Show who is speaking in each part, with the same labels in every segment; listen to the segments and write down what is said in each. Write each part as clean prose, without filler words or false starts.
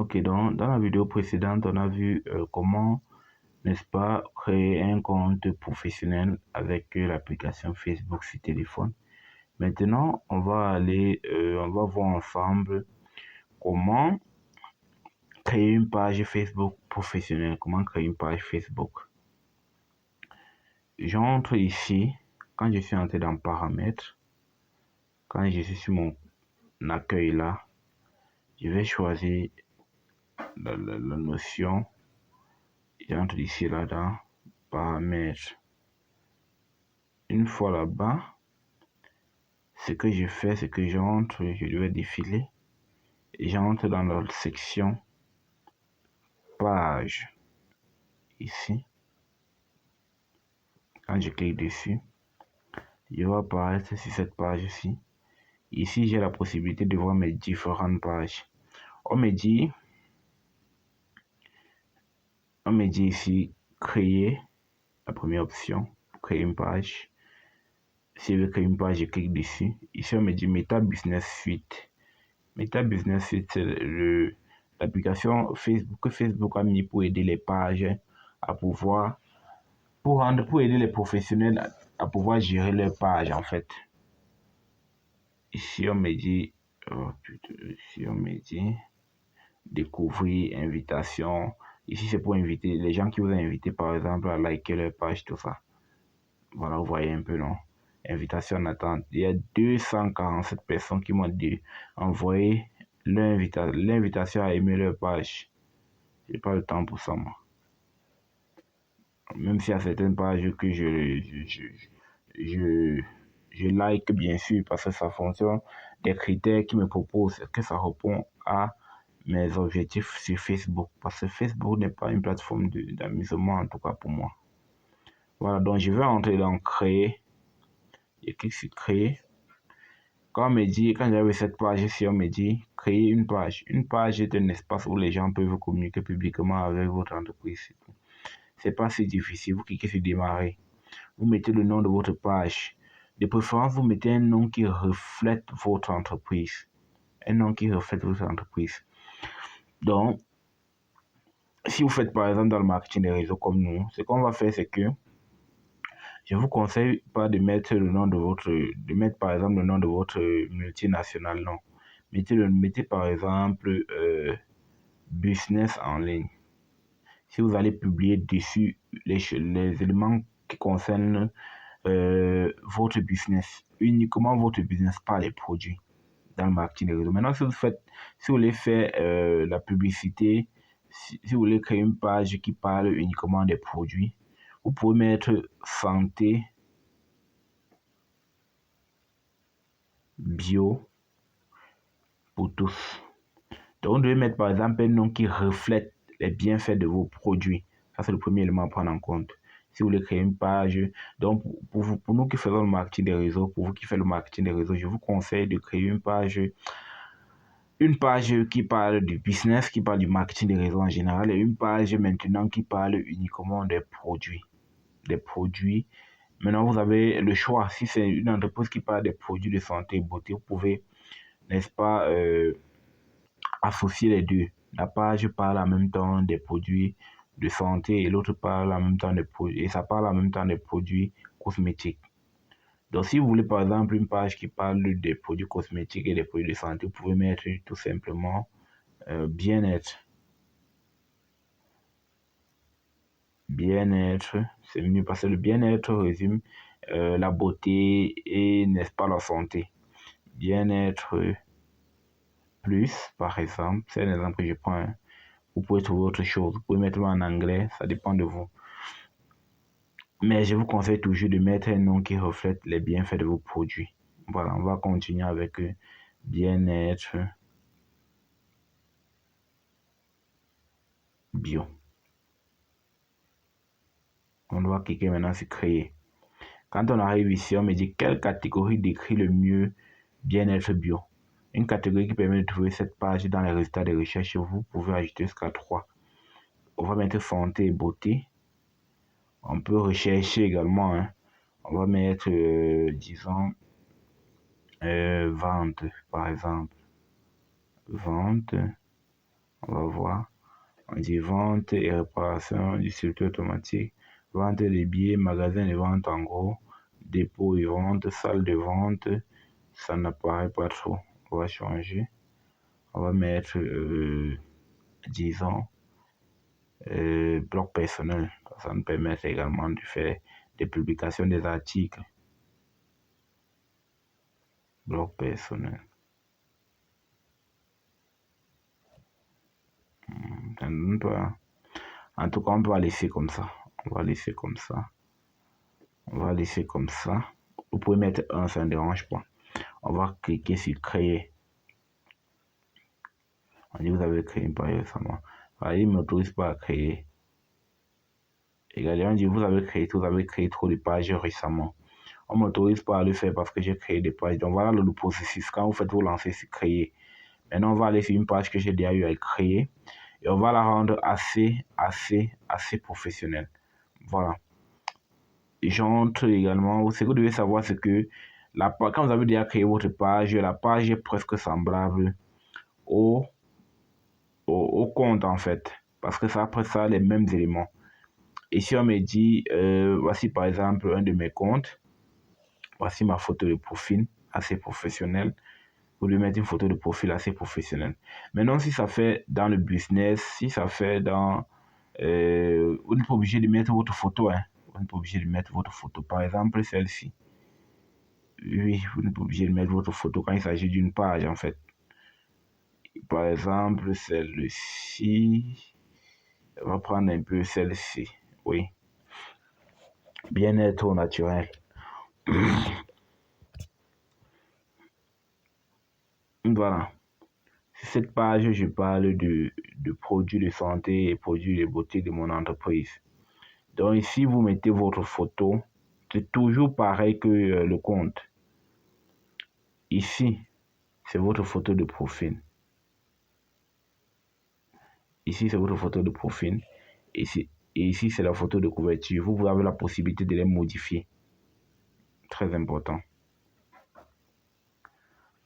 Speaker 1: Ok, donc dans la vidéo précédente, on a vu comment, n'est-ce pas, créer un compte professionnel avec l'application Facebook sur téléphone. Maintenant, on va voir ensemble comment créer une page Facebook professionnelle. Comment créer une page Facebook. J'entre ici. Quand je suis entré dans Paramètres, quand je suis sur mon accueil là, je vais choisir la notion. J'entre ici là dans Paramètres. Une fois là-bas, ce que je fais, c'est que j'entre, je dois défiler et j'entre dans la section page ici. Quand je clique dessus, je vais apparaître sur cette page-ci. Ici, j'ai la possibilité de voir mes différentes pages. On me dit ici créer, la première option, créer une page. Si je veux créer une page, je clique dessus. Ici, on me dit Meta Business Suite. Meta Business Suite, c'est l'application Facebook que Facebook a mis pour aider les pages à pouvoir, pour aider les professionnels à pouvoir gérer leurs pages en fait. Ici, on me dit découvrir, invitation. Ici, c'est pour inviter les gens qui vous ont invité, par exemple, à liker leur page, tout ça. Voilà, vous voyez un peu, non? Invitation en attente. Il y a 247 personnes qui m'ont envoyé l'invitation à aimer leur page. J'ai pas le temps pour ça, moi. Même s'il y a certaines pages que je like, bien sûr, parce que ça fonctionne des critères qui me proposent, que ça répond à mes objectifs sur Facebook. Parce que Facebook n'est pas une plateforme d'amusement, en tout cas pour moi. Voilà, donc je vais entrer dans Créer. Je clique sur Créer. Quand j'avais cette page ici, on me dit Créer une page. Une page est un espace où les gens peuvent communiquer publiquement avec votre entreprise. C'est pas si difficile. Vous cliquez sur Démarrer. Vous mettez le nom de votre page. De préférence, vous mettez un nom qui reflète votre entreprise. Un nom qui reflète votre entreprise. Donc, si vous faites par exemple dans le marketing des réseaux comme nous, ce qu'on va faire, c'est que je vous conseille pas de mettre par exemple le nom de votre multinationale, non. Mettez par exemple business en ligne. Si vous allez publier dessus les éléments qui concernent votre business, uniquement votre business, pas les produits dans le marketing des réseaux. Maintenant, si vous voulez faire la publicité, si vous voulez créer une page qui parle uniquement des produits, vous pouvez mettre santé, bio pour tous. Donc, vous devez mettre par exemple un nom qui reflète les bienfaits de vos produits. Ça, c'est le premier élément à prendre en compte. Si vous voulez créer une page, donc pour nous qui faisons le marketing des réseaux, pour vous qui faites le marketing des réseaux, je vous conseille de créer une page qui parle du business, qui parle du marketing des réseaux en général, et une page maintenant qui parle uniquement des produits. Des produits. Maintenant, vous avez le choix. Si c'est une entreprise qui parle des produits de santé et beauté, vous pouvez, n'est-ce pas, associer les deux. La page parle en même temps des produits de santé et l'autre parle en même temps des produits, et ça parle en même temps des produits cosmétiques. Donc, si vous voulez par exemple une page qui parle des produits cosmétiques et des produits de santé, vous pouvez mettre tout simplement bien-être. Bien-être, c'est mieux parce que le bien-être résume la beauté et, n'est-ce pas, la santé. Bien-être plus, par exemple, c'est un exemple que je prends. Hein. Vous pouvez trouver autre chose. Vous pouvez mettre en anglais, ça dépend de vous. Mais je vous conseille toujours de mettre un nom qui reflète les bienfaits de vos produits. Voilà, on va continuer avec bien-être bio. On doit cliquer maintenant sur créer. Quand on arrive ici, on me dit quelle catégorie décrit le mieux bien-être bio. Une catégorie qui permet de trouver cette page dans les résultats de recherche. Vous pouvez ajouter jusqu'à 3. On va mettre santé et beauté. On peut rechercher également. Hein. On va mettre, disons, vente, par exemple. Vente. On va voir. On dit vente et réparation du circuit automatique, vente des billets, magasin de vente en gros, dépôt et vente, salle de vente. Ça n'apparaît pas trop. On va changer. On va mettre, disons, blog personnel. Ça nous permet également de faire des publications des articles. Blog personnel. Ça ne donne pas. En tout cas, on va laisser comme ça. On va laisser comme ça. On va laisser comme ça. Vous pouvez mettre un, ça ne dérange pas. On va cliquer sur créer. On dit vous avez créé une page récemment. Alors, il ne m'autorise pas à créer. Également, on dit vous avez créé trop de pages récemment. On ne m'autorise pas à le faire parce que j'ai créé des pages. Donc voilà le processus. Quand vous faites vous lancer sur créer. Maintenant, on va aller sur une page que j'ai déjà eu à créer. Et on va la rendre assez professionnelle. Voilà. J'entre également. Ce que vous devez savoir, c'est que quand vous avez déjà créé votre page, la page est presque semblable au compte en fait. Parce que ça, après ça, les mêmes éléments. Et si on me dit, voici par exemple un de mes comptes, voici ma photo de profil assez professionnelle. Vous devez mettre une photo de profil assez professionnelle. Maintenant, si ça fait dans le business, si ça fait dans... vous n'êtes pas obligé de mettre votre photo. Hein. Vous n'êtes pas obligé de mettre votre photo. Par exemple, celle-ci. Oui, vous n'êtes pas obligé de mettre votre photo quand il s'agit d'une page, en fait. Par exemple, celle-ci. On va prendre un peu celle-ci. Oui. Bien-être au naturel. Voilà. Sur cette page, je parle de produits de santé et produits de beauté de mon entreprise. Donc ici, vous mettez votre photo. C'est toujours pareil que le compte. Ici, c'est votre photo de profil. Ici, c'est votre photo de profil. Et ici, c'est la photo de couverture. Vous avez la possibilité de les modifier. Très important.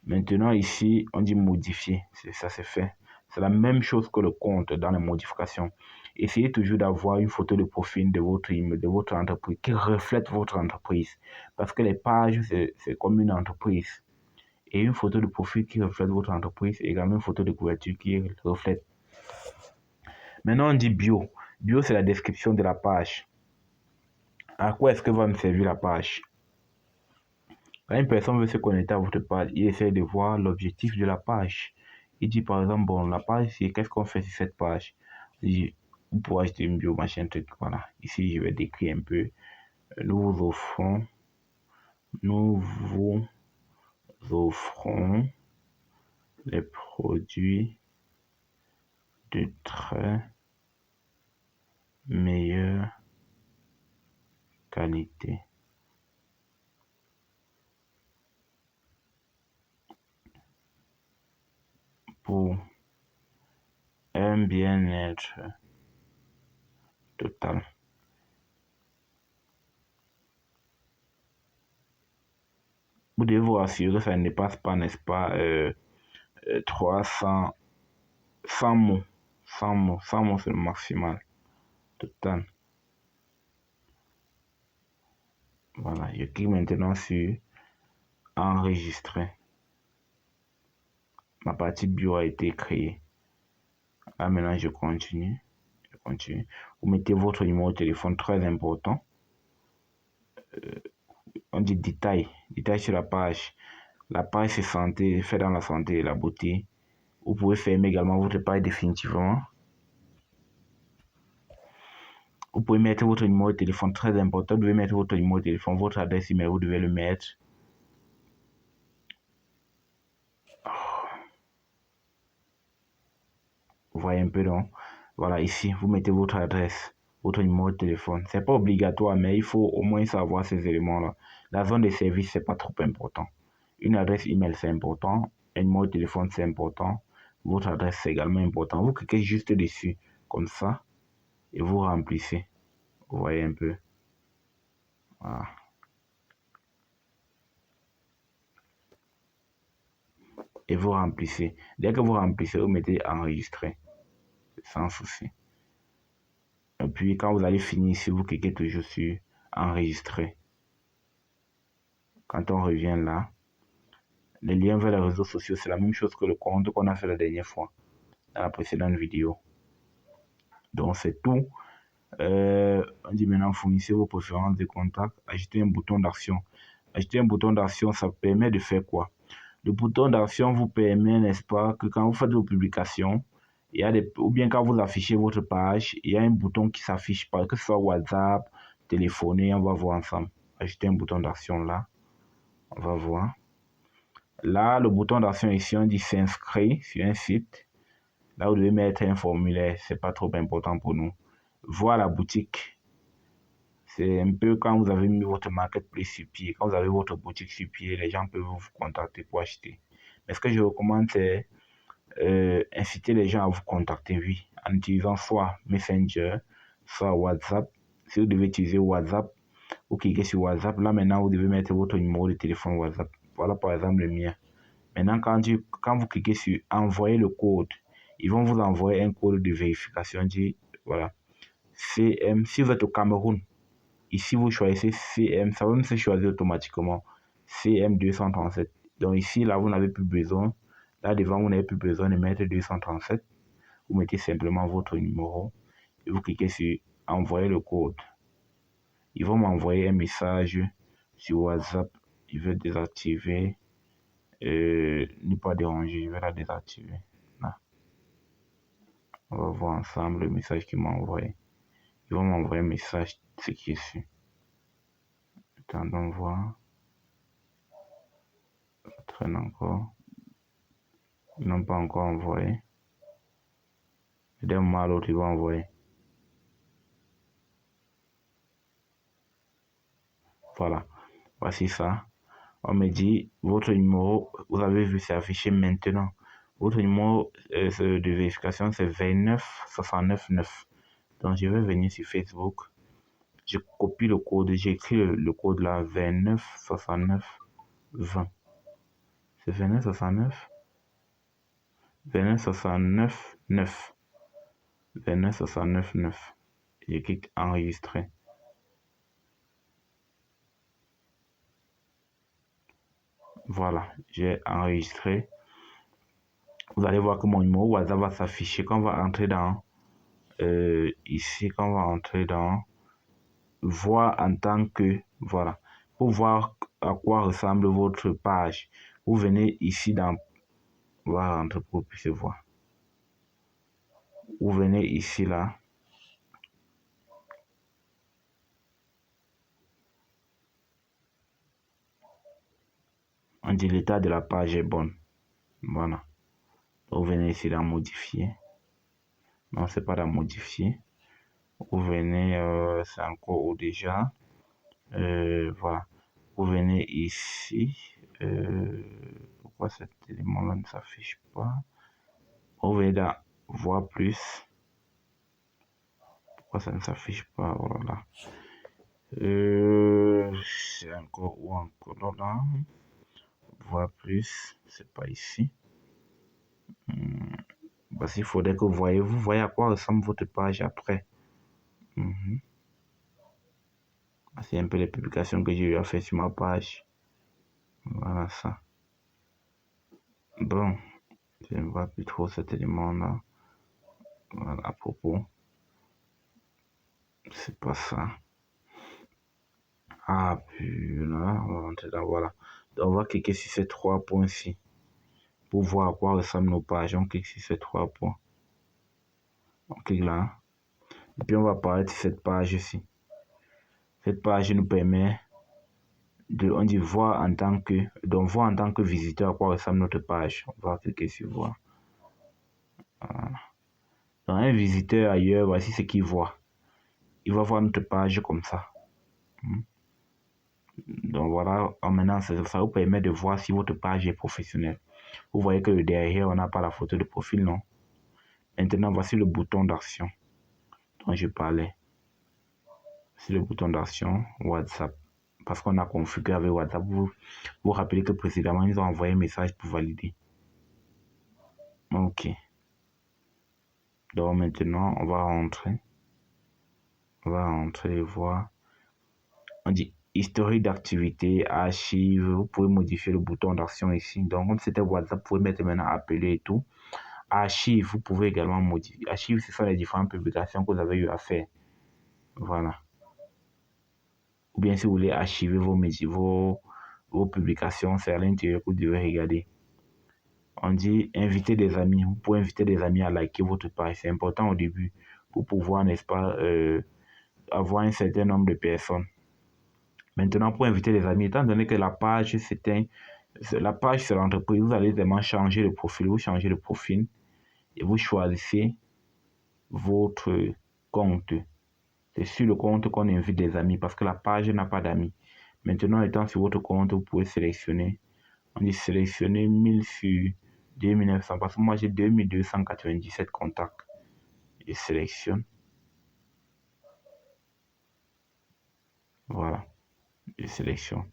Speaker 1: Maintenant, ici, on dit modifier. Ça, c'est fait. C'est la même chose que le compte dans les modifications. Essayez toujours d'avoir une photo de profil de votre entreprise qui reflète votre entreprise. Parce que les pages, c'est comme une entreprise. Et une photo de profil qui reflète votre entreprise et également une photo de couverture qui reflète. Maintenant, on dit bio. Bio, c'est la description de la page. À quoi est-ce que va me servir la page? Quand une personne veut se connecter à votre page, il essaie de voir l'objectif de la page. Il dit par exemple, bon, la page, c'est qu'est-ce qu'on fait sur cette page? Il dit, vous pouvez acheter une bio, machin, truc, voilà. Ici, je vais décrire un peu. Nous vous offrons les produits de très meilleure qualité. Pour un bien-être total. Vous devez vous assurer que ça ne dépasse pas, n'est-ce pas, 300, 100 mots. 100 mots. 100 mots, c'est le maximal total. Voilà, je clique maintenant sur enregistrer. Ma partie bio a été créée. Là, maintenant, je continue. Vous mettez votre numéro de téléphone, très important. On dit détail sur la page. La page, c'est santé, fait dans la santé et la beauté. Vous pouvez fermer également votre page définitivement. Vous pouvez mettre votre numéro de téléphone, très important. Vous devez mettre votre numéro de téléphone, votre adresse email, vous devez le mettre. Vous voyez un peu, donc. Voilà, ici, vous mettez votre adresse, votre numéro de téléphone. C'est pas obligatoire, mais il faut au moins savoir ces éléments-là. La zone de service, c'est pas trop important. Une adresse email, c'est important. Un numéro de téléphone, c'est important. Votre adresse, c'est également important. Vous cliquez juste dessus, comme ça, et vous remplissez. Vous voyez un peu. Voilà. Et vous remplissez. Dès que vous remplissez, vous mettez enregistrer. sans souci. Et puis quand vous allez finir ici, vous cliquez toujours sur enregistrer. Quand on revient là, les liens vers les réseaux sociaux, c'est la même chose que le compte qu'on a fait la dernière fois, dans la précédente vidéo. Donc c'est tout. On dit maintenant fournissez vos préférences de contact, ajoutez un bouton d'action. Ajouter un bouton d'action, ça permet de faire quoi? Le bouton d'action vous permet, n'est-ce pas, que quand vous faites vos publications, ou bien quand vous affichez votre page, il y a un bouton qui s'affiche, que ce soit WhatsApp, téléphoner, on va voir ensemble. Ajouter un bouton d'action là, on va voir. Là, le bouton d'action ici, on dit s'inscrire sur un site. Là, vous devez mettre un formulaire, c'est pas trop important pour nous. Voir la boutique. C'est un peu quand vous avez mis votre marketplace sur pied, quand vous avez votre boutique sur pied, les gens peuvent vous contacter pour acheter. Mais ce que je recommande, c'est inciter les gens à vous contacter, oui, en utilisant soit Messenger, soit WhatsApp. Si vous devez utiliser WhatsApp, vous cliquez sur WhatsApp. Là, maintenant, vous devez mettre votre numéro de téléphone WhatsApp. Voilà, par exemple, le mien. Maintenant, quand vous cliquez sur envoyer le code, ils vont vous envoyer un code de vérification. Voilà. CM, si vous êtes au Cameroun, ici vous choisissez CM, ça va même se choisir automatiquement. CM237. Donc ici, là, vous n'avez plus besoin. Là, devant, vous n'avez plus besoin de mettre 237. Vous mettez simplement votre numéro et vous cliquez sur envoyer le code. Ils vont m'envoyer un message sur WhatsApp. Ils veulent désactiver. Ne pas déranger, je vais la désactiver. Là. On va voir ensemble le message qu'ils m'ont envoyé. Ils vont m'envoyer un message, ce qui est su. Attendons voir. Ça traîne encore. Ils n'ont pas encore envoyé. D'un moment à l'autre, ils vont envoyer. Voilà. Voici ça. On me dit, votre numéro, vous avez vu, c'est affiché maintenant. Votre numéro de vérification, c'est 29 69 9. Donc, je vais venir sur Facebook. Je copie le code. J'écris le code là, 29 69 20. C'est 29 69 29 69 9. 29 69 9. Je clique enregistrer. Voilà, j'ai enregistré. Vous allez voir que mon numéro WhatsApp va s'afficher quand on va entrer dans ici, quand on va entrer dans voir en tant que, voilà, pour voir à quoi ressemble votre page. Vous venez ici dans, on va rentrer pour que vous puissiez voir. Vous venez ici là. On dit l'état de la page est bon. Voilà. Vous venez ici dans modifier. Non, c'est pas dans modifier. Vous venez, c'est encore où déjà. Voilà. Vous venez ici. Pourquoi cet élément-là ne s'affiche pas? Vous venez dans voir plus. Pourquoi ça ne s'affiche pas? Voilà. C'est encore où encore là? Voir plus. C'est pas ici. Parce qu'il faudrait que vous voyez à quoi ressemble votre page après. C'est un peu les publications que j'ai eu à faire sur ma page. Voilà ça. Bon, je ne vois plus trop cet élément-là. Voilà, à propos. C'est pas ça. Ah, puis là, on va rentrer dans, voilà. Donc, on va cliquer sur ces 3 points-ci. Pour voir à quoi ressemblent nos pages. On clique sur ces 3 points. On clique là. Et puis, on va parler de cette page-ci. Cette page nous permet de, on dit voir en tant que, donc voir en tant que visiteur à quoi ressemble notre page. On va cliquer sur voir. Voilà. Donc, un visiteur ailleurs, voici ce qu'il voit. Il va voir notre page comme ça. Donc voilà, maintenant ça vous permet de voir si votre page est professionnelle. Vous voyez que derrière, on n'a pas la photo de profil, non? Maintenant, voici le bouton d'action dont je parlais. C'est le bouton d'action WhatsApp. Parce qu'on a configuré avec WhatsApp. Vous vous rappelez que précédemment, ils ont envoyé un message pour valider. Ok. Donc maintenant, on va rentrer. On va rentrer et voir. On dit historique d'activité, archive. Vous pouvez modifier le bouton d'action ici. Donc, comme c'était WhatsApp, vous pouvez mettre maintenant appeler et tout. Archive, vous pouvez également modifier. Archive, ce sont les différentes publications que vous avez eu à faire. Voilà. Ou bien si vous voulez archiver vos publications, c'est à l'intérieur que vous devez regarder. On dit inviter des amis. Vous pouvez inviter des amis à liker votre page. C'est important au début pour pouvoir, n'est-ce pas, avoir un certain nombre de personnes. Maintenant, pour inviter les amis, étant donné que la page, la page c'est l'entreprise, vous allez vraiment changer le profil. Vous changez le profil et vous choisissez votre compte. C'est sur le compte qu'on invite des amis parce que la page n'a pas d'amis. Maintenant, étant sur votre compte, vous pouvez sélectionner. On dit sélectionner 1000 sur 2900 parce que moi j'ai 2297 contacts. Je sélectionne. Voilà. Je sélectionne.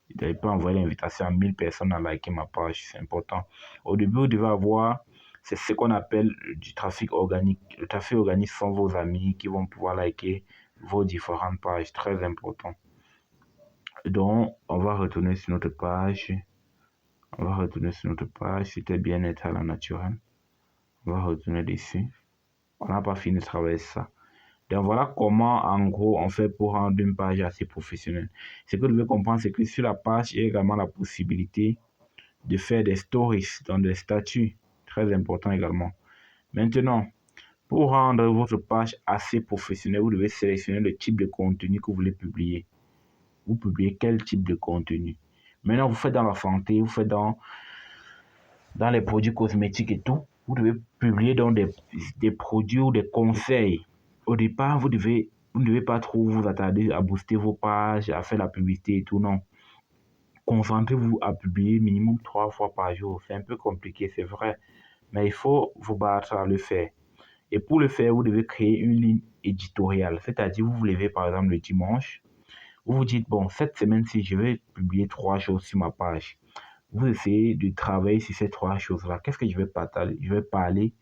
Speaker 1: Je n'avais pas envoyer l'invitation à 1000 personnes à liker ma page. C'est important. Au début, vous devez avoir, c'est ce qu'on appelle du trafic organique. Le trafic organique sont vos amis qui vont pouvoir liker vos différentes pages. Très important. Donc, on va retourner sur notre page. On va retourner sur notre page. C'était bien-être à la naturelle. On va retourner dessus. On n'a pas fini de travailler ça. Donc voilà comment, en gros, on fait pour rendre une page assez professionnelle. Ce que vous devez comprendre, c'est que sur la page, il y a également la possibilité de faire des stories dans des statuts. Très important également. Maintenant, pour rendre votre page assez professionnelle, vous devez sélectionner le type de contenu que vous voulez publier. Vous publiez quel type de contenu. Maintenant, vous faites dans la santé, vous faites dans les produits cosmétiques et tout. Vous devez publier dans des produits ou des conseils. Au départ, vous ne devez pas trop vous attarder à booster vos pages, à faire la publicité et tout, non. Concentrez-vous à publier minimum 3 fois par jour. C'est un peu compliqué, c'est vrai, mais il faut vous battre à le faire. Et pour le faire, vous devez créer une ligne éditoriale, c'est-à-dire vous vous levez par exemple le dimanche, vous vous dites, bon, cette semaine-ci, je vais publier 3 choses sur ma page. Vous essayez de travailler sur ces 3 choses-là. Qu'est-ce que je vais partager? Je vais parler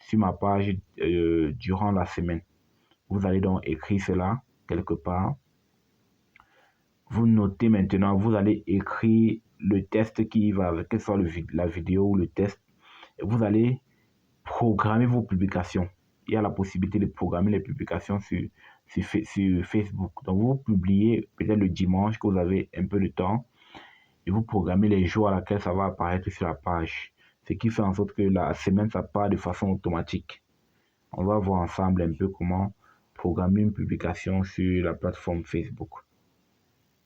Speaker 1: sur ma page durant la semaine. Vous allez donc écrire cela quelque part. Vous notez maintenant, vous allez écrire le test qui va avec, que ce soit la vidéo ou le test. Et vous allez programmer vos publications. Il y a la possibilité de programmer les publications sur Facebook. Donc, vous publiez peut-être le dimanche que vous avez un peu de temps et vous programmez les jours à laquelle ça va apparaître sur la page. Ce qui fait en sorte que la semaine, ça part de façon automatique. On va voir ensemble un peu comment programmer une publication sur la plateforme Facebook.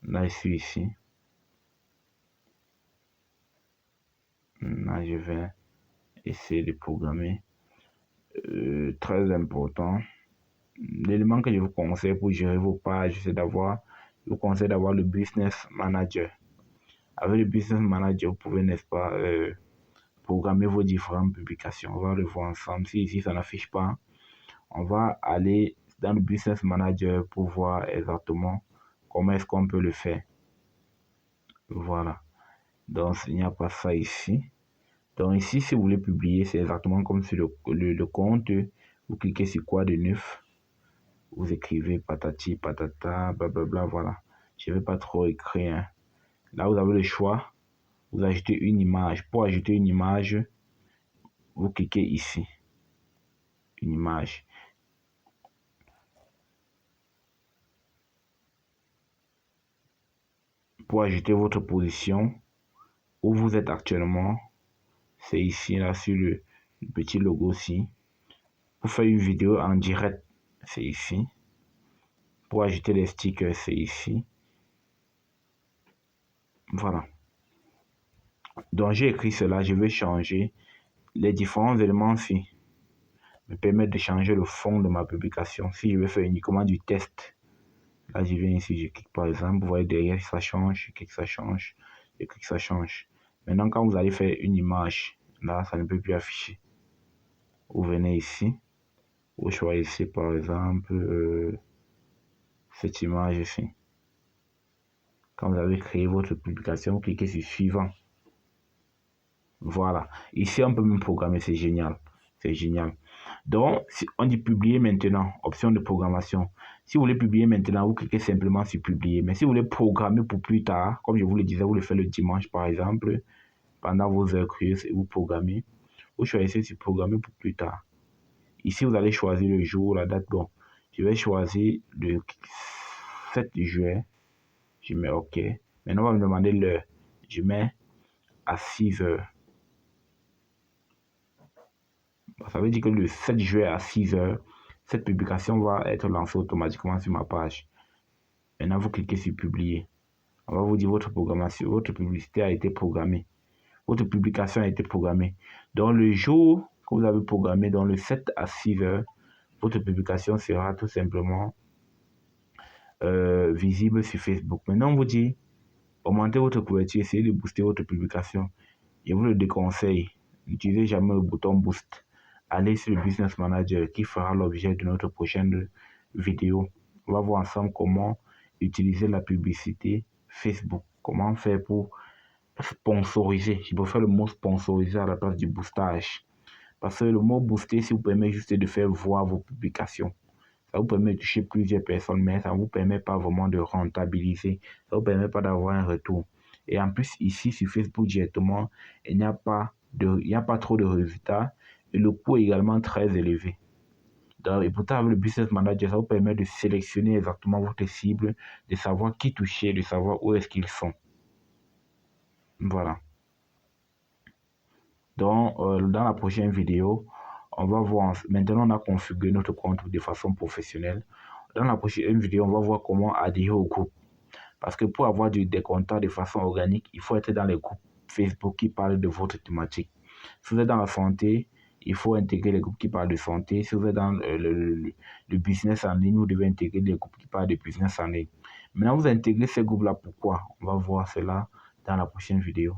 Speaker 1: Là, je suis ici. Là, je vais essayer de programmer. Très important. L'élément que je vous conseille pour gérer vos pages, c'est je vous conseille d'avoir le Business Manager. Avec le Business Manager, vous pouvez, n'est-ce pas, programmer vos différentes publications. On va le voir ensemble. Si ici, ça n'affiche pas, on va aller dans le Business Manager pour voir exactement comment est-ce qu'on peut le faire. Voilà. Donc, il n'y a pas ça ici. Donc, ici, si vous voulez publier, c'est exactement comme sur le compte. Vous cliquez sur quoi de neuf. Vous écrivez patati, patata, blablabla, voilà. Je ne vais pas trop écrire. Hein. Là, vous avez le choix. Vous ajoutez une image. Pour ajouter une image, vous cliquez ici. Une image. Pour ajouter votre position, où vous êtes actuellement, c'est ici, là, sur le petit logo ici. Pour faire une vidéo en direct, c'est ici. Pour ajouter les stickers, c'est ici. Voilà. Donc, j'ai écrit cela. Je vais changer les différents éléments ici. Me permettre de changer le fond de ma publication. Si je veux faire uniquement du test, là je viens ici, je clique par exemple, vous voyez derrière ça change, je clique ça change, je clique ça change. Maintenant quand vous allez faire une image, là ça ne peut plus afficher. Vous venez ici, vous choisissez par exemple cette image ici. Quand vous avez créé votre publication, vous cliquez sur suivant. Voilà. Ici on peut même programmer, c'est génial. C'est génial. Donc, on dit publier maintenant, option de programmation. Si vous voulez publier maintenant, vous cliquez simplement sur publier. Mais si vous voulez programmer pour plus tard, comme je vous le disais, vous le faites le dimanche par exemple, pendant vos heures creuses et vous programmez, vous choisissez sur programmer pour plus tard. Ici, vous allez choisir le jour, la date. Bon, je vais choisir le 7 juin. Je mets OK. Maintenant, on va me demander l'heure. Je mets à 6 heures. Ça veut dire que le 7 juin à 6 heures, cette publication va être lancée automatiquement sur ma page. Maintenant, vous cliquez sur publier. On va vous dire votre programmation, votre publicité a été programmée. Votre publication a été programmée. Donc, le jour que vous avez programmé, dans le 7 à 6 heures, votre publication sera tout simplement visible sur Facebook. Maintenant, on vous dit, augmentez votre couverture, essayez de booster votre publication. Je vous le déconseille. N'utilisez jamais le bouton boost. Allez sur le Business Manager qui fera l'objet de notre prochaine vidéo. On va voir ensemble comment utiliser la publicité Facebook. Comment faire pour sponsoriser. Je préfère le mot sponsoriser à la place du boostage. Parce que le mot booster, ça vous permet juste de faire voir vos publications. Ça vous permet de toucher plusieurs personnes, mais ça ne vous permet pas vraiment de rentabiliser. Ça ne vous permet pas d'avoir un retour. Et en plus, ici, sur Facebook directement, il n'y a pas trop de résultats. Et le coût est également très élevé. Donc, et pourtant, avec le Business Manager, ça vous permet de sélectionner exactement votre cible, de savoir qui toucher, de savoir où est-ce qu'ils sont. Voilà. Donc, dans la prochaine vidéo, on va voir, maintenant on a configuré notre compte de façon professionnelle. Dans la prochaine vidéo, on va voir comment adhérer au groupe. Parce que pour avoir des contacts de façon organique, il faut être dans les groupes Facebook qui parlent de votre thématique. Si vous êtes dans la santé, il faut intégrer les groupes qui parlent de santé. Si vous êtes dans le business en ligne, vous devez intégrer les groupes qui parlent de business en ligne. Maintenant, vous intégrez ces groupes-là, pourquoi? On va voir cela dans la prochaine vidéo.